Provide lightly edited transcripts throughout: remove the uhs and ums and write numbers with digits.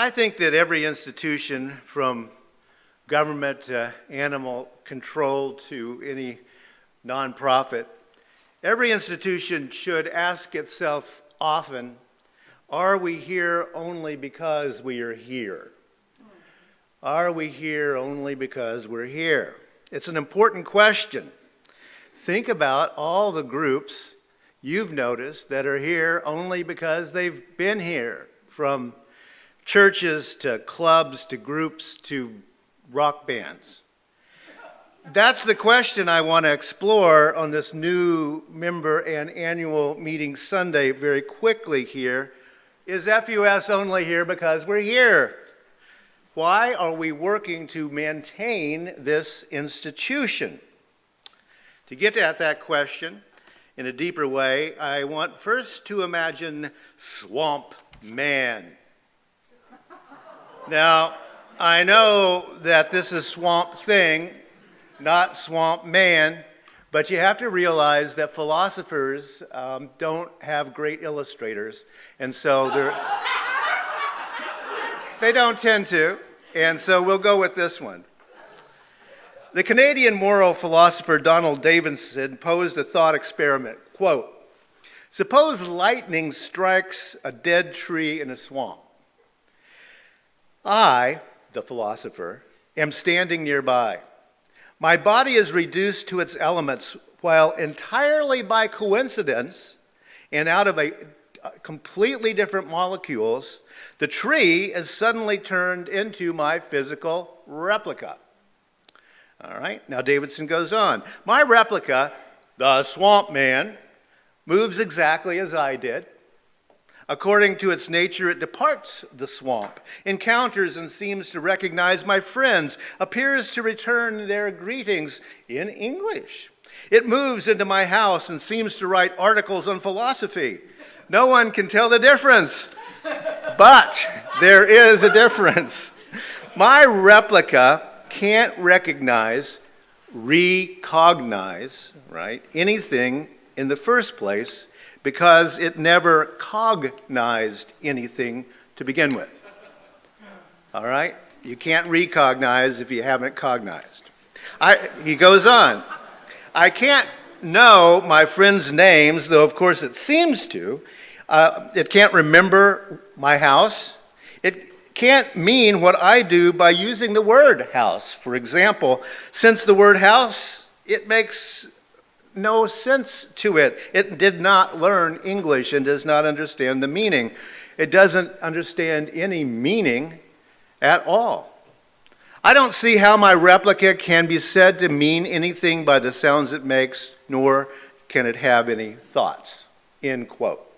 I think that every institution, from government to animal control to any nonprofit, every institution should ask itself often, are we here only because we are here? Are we here only because we're here? It's an important question. Think about all the groups you've noticed that are here only because they've been here, from churches to clubs to groups to rock bands. That's the question I want to explore on this new member and annual meeting Sunday very quickly here. Is FUS only here because we're here? Why are we working to maintain this institution? To get at that question in a deeper way, I want first to imagine Swamp Man. Now, I know that this is Swamp Thing, not Swamp Man, but you have to realize that philosophers don't have great illustrators, and so they don't tend to, and so we'll go with this one. The Canadian moral philosopher Donald Davidson posed a thought experiment. Quote, suppose lightning strikes a dead tree in a swamp. I, the philosopher, am standing nearby. My body is reduced to its elements, while entirely by coincidence and out of a completely different molecules, the tree is suddenly turned into my physical replica. All right, now Davidson goes on. My replica, the Swamp Man, moves exactly as I did. According to its nature, it departs the swamp, encounters and seems to recognize my friends, appears to return their greetings in English. It moves into my house and seems to write articles on philosophy. No one can tell the difference, but there is a difference. My replica can't recognize, right, anything in the first place, because it never cognized anything to begin with. All right? You can't recognize if you haven't cognized. He goes on. I can't know my friends' names, though of course it seems to. It can't remember my house. It can't mean what I do by using the word house. For example, since the word house, it makes no sense to it. It did not learn English and does not understand the meaning. It doesn't understand any meaning at all. I don't see how my replica can be said to mean anything by the sounds it makes, nor can it have any thoughts. End quote.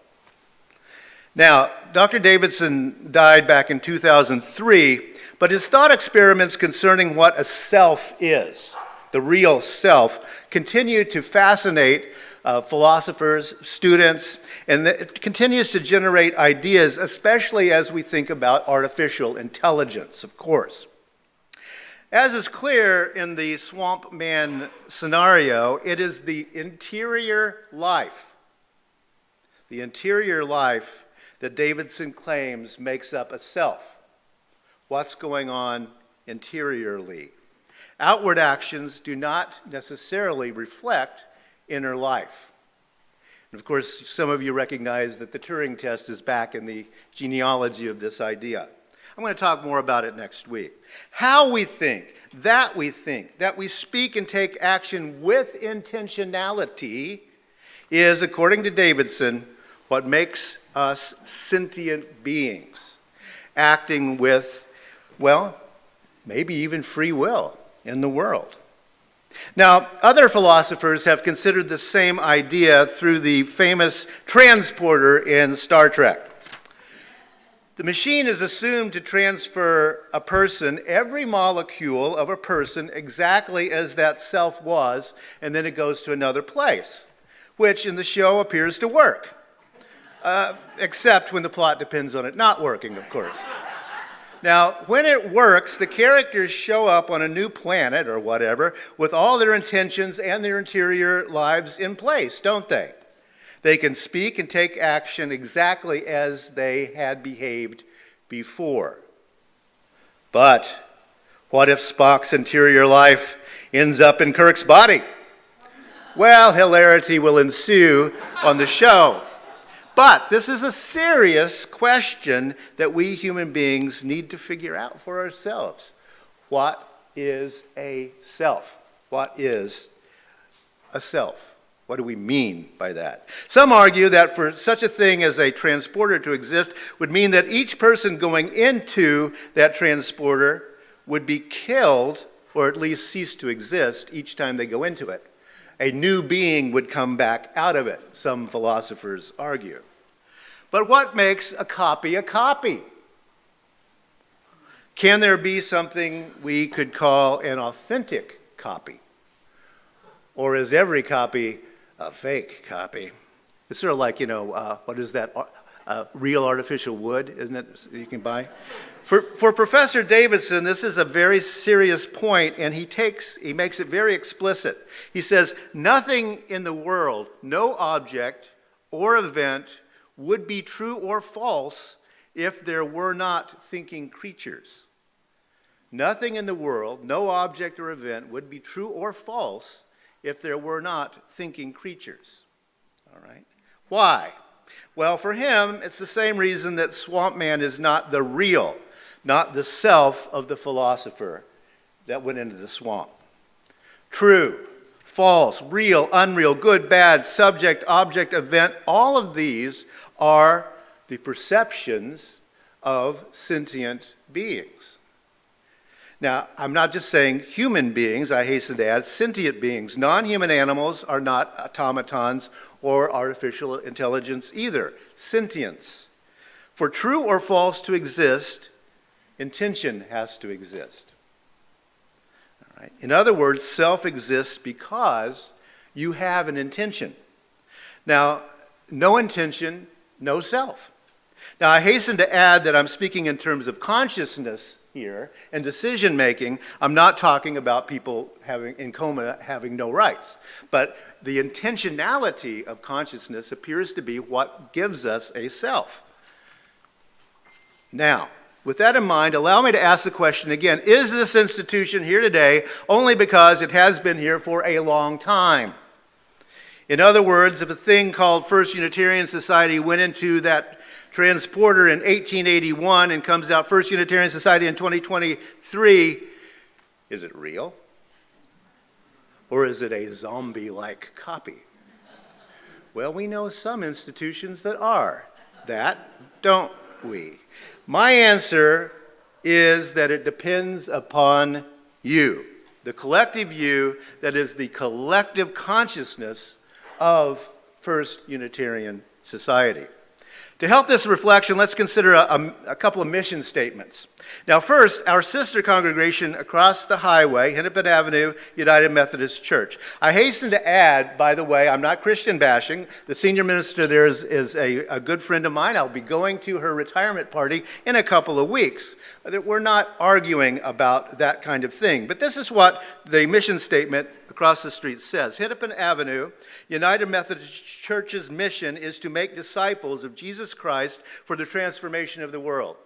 Now, Dr. Davidson died back in 2003, but his thought experiments concerning what a self is, the real self, continue to fascinate philosophers, students, and it continues to generate ideas, especially as we think about artificial intelligence, of course. As is clear in the Swamp Man scenario, it is the interior life that Davidson claims makes up a self. What's going on interiorly? Outward actions do not necessarily reflect inner life. And of course, some of you recognize that the Turing test is back in the genealogy of this idea. I'm going to talk more about it next week. How we think, that we speak and take action with intentionality is, according to Davidson, what makes us sentient beings, acting with, well, maybe even free will in the world. Now, other philosophers have considered the same idea through the famous transporter in Star Trek. The machine is assumed to transfer a person, every molecule of a person, exactly as that self was, and then it goes to another place, which in the show appears to work. Except when the plot depends on it not working, of course. Now, when it works, the characters show up on a new planet or whatever with all their intentions and their interior lives in place, don't they? They can speak and take action exactly as they had behaved before. But what if Spock's interior life ends up in Kirk's body? Well, hilarity will ensue on the show. But this is a serious question that we human beings need to figure out for ourselves. What is a self? What is a self? What do we mean by that? Some argue that for such a thing as a transporter to exist would mean that each person going into that transporter would be killed, or at least cease to exist each time they go into it. A new being would come back out of it, some philosophers argue. But what makes a copy a copy? Can there be something we could call an authentic copy? Or is every copy a fake copy? It's sort of like, what is that? Real artificial wood, isn't it, you can buy? For Professor Davidson, this is a very serious point, and he makes it very explicit. He says, nothing in the world, no object or event would be true or false if there were not thinking creatures. Nothing in the world, no object or event would be true or false if there were not thinking creatures. All right? Why? Well, for him, it's the same reason that Swamp Man is not the real, not the self of the philosopher that went into the swamp. True, false, real, unreal, good, bad, subject, object, event, all of these are the perceptions of sentient beings. Now, I'm not just saying human beings, I hasten to add, sentient beings. Non-human animals are not automatons or artificial intelligence either. Sentience. For true or false to exist, intention has to exist. All right. In other words, self exists because you have an intention. Now, no intention, no self. Now, I hasten to add that I'm speaking in terms of consciousness here and decision making. I'm not talking about people in coma having no rights. But the intentionality of consciousness appears to be what gives us a self. Now, with that in mind, allow me to ask the question again, is this institution here today only because it has been here for a long time? In other words, if a thing called First Unitarian Society went into that transporter in 1881 and comes out First Unitarian Society in 2023, is it real? Or is it a zombie-like copy? Well, we know some institutions that are that, don't we? My answer is that it depends upon you, the collective you that is the collective consciousness of First Unitarian Society. To help this reflection, let's consider a couple of mission statements. Now first, our sister congregation across the highway, Hennepin Avenue United Methodist Church. I hasten to add, by the way, I'm not Christian bashing. The senior minister there is a good friend of mine. I'll be going to her retirement party in a couple of weeks. We're not arguing about that kind of thing. But this is what the mission statement across the street says. Hennepin Avenue United Methodist Church's mission is to make disciples of Jesus Christ for the transformation of the world.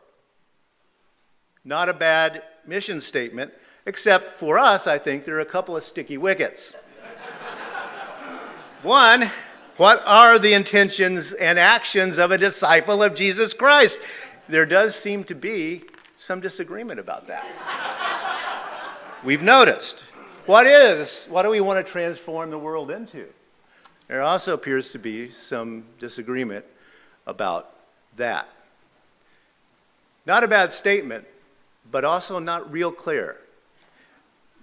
Not a bad mission statement, except for us, I think there are a couple of sticky wickets. One, what are the intentions and actions of a disciple of Jesus Christ? There does seem to be some disagreement about that. We've noticed. What do we want to transform the world into? There also appears to be some disagreement about that. Not a bad statement, but also not real clear.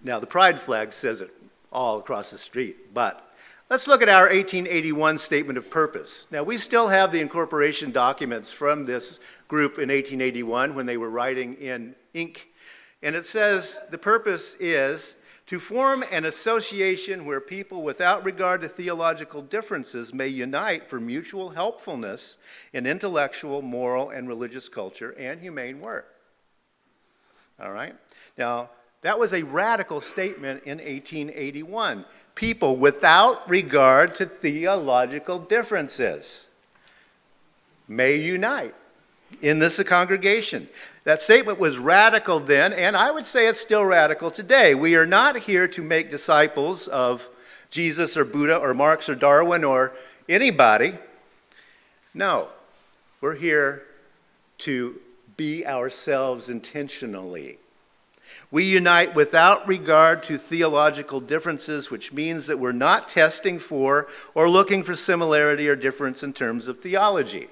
Now, the pride flag says it all across the street, but let's look at our 1881 statement of purpose. Now, we still have the incorporation documents from this group in 1881 when they were writing in ink, and it says the purpose is to form an association where people without regard to theological differences may unite for mutual helpfulness in intellectual, moral, and religious culture and humane work. All right? Now, that was a radical statement in 1881. People without regard to theological differences may unite in this congregation. That statement was radical then, and I would say it's still radical today. We are not here to make disciples of Jesus or Buddha or Marx or Darwin or anybody. No, we're here to be ourselves intentionally. We unite without regard to theological differences, which means that we're not testing for or looking for similarity or difference in terms of theology.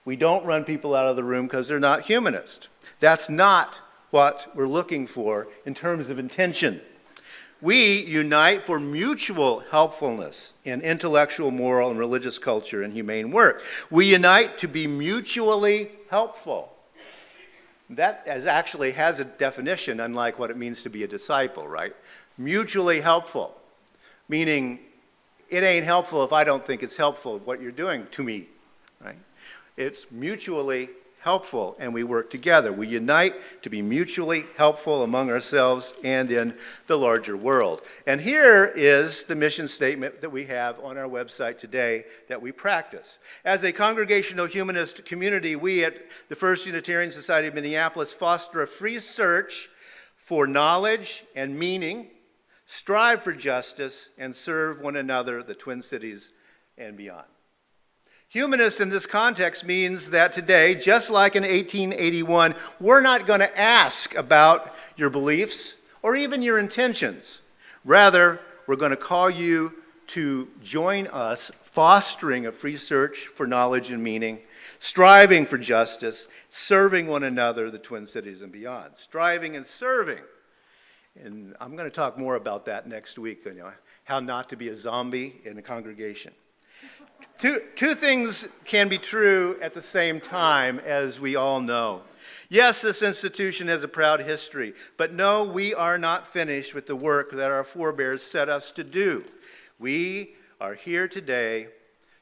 We don't run people out of the room because they're not humanist. That's not what we're looking for in terms of intention. We unite for mutual helpfulness in intellectual, moral, and religious culture and humane work. We unite to be mutually helpful. That actually has a definition, unlike what it means to be a disciple, right? Mutually helpful, meaning it ain't helpful if I don't think it's helpful what you're doing to me, right? It's mutually helpful, and we work together. We unite to be mutually helpful among ourselves and in the larger world. And here is the mission statement that we have on our website today that we practice. As a congregational humanist community, we at the First Unitarian Society of Minneapolis foster a free search for knowledge and meaning, strive for justice, and serve one another, the Twin Cities, and beyond. Humanist in this context means that today, just like in 1881, we're not going to ask about your beliefs or even your intentions. Rather, we're going to call you to join us fostering a free search for knowledge and meaning, striving for justice, serving one another, the Twin Cities and beyond. Striving and serving. And I'm going to talk more about that next week, how not to be a zombie in a congregation. Two things can be true at the same time, as we all know. Yes, this institution has a proud history, but no, we are not finished with the work that our forebears set us to do. We are here today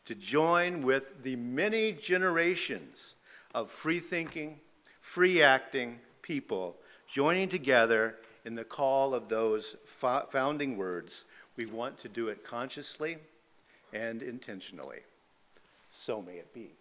to join with the many generations of free-thinking, free-acting people joining together in the call of those founding words. We want to do it consciously and intentionally. So may it be.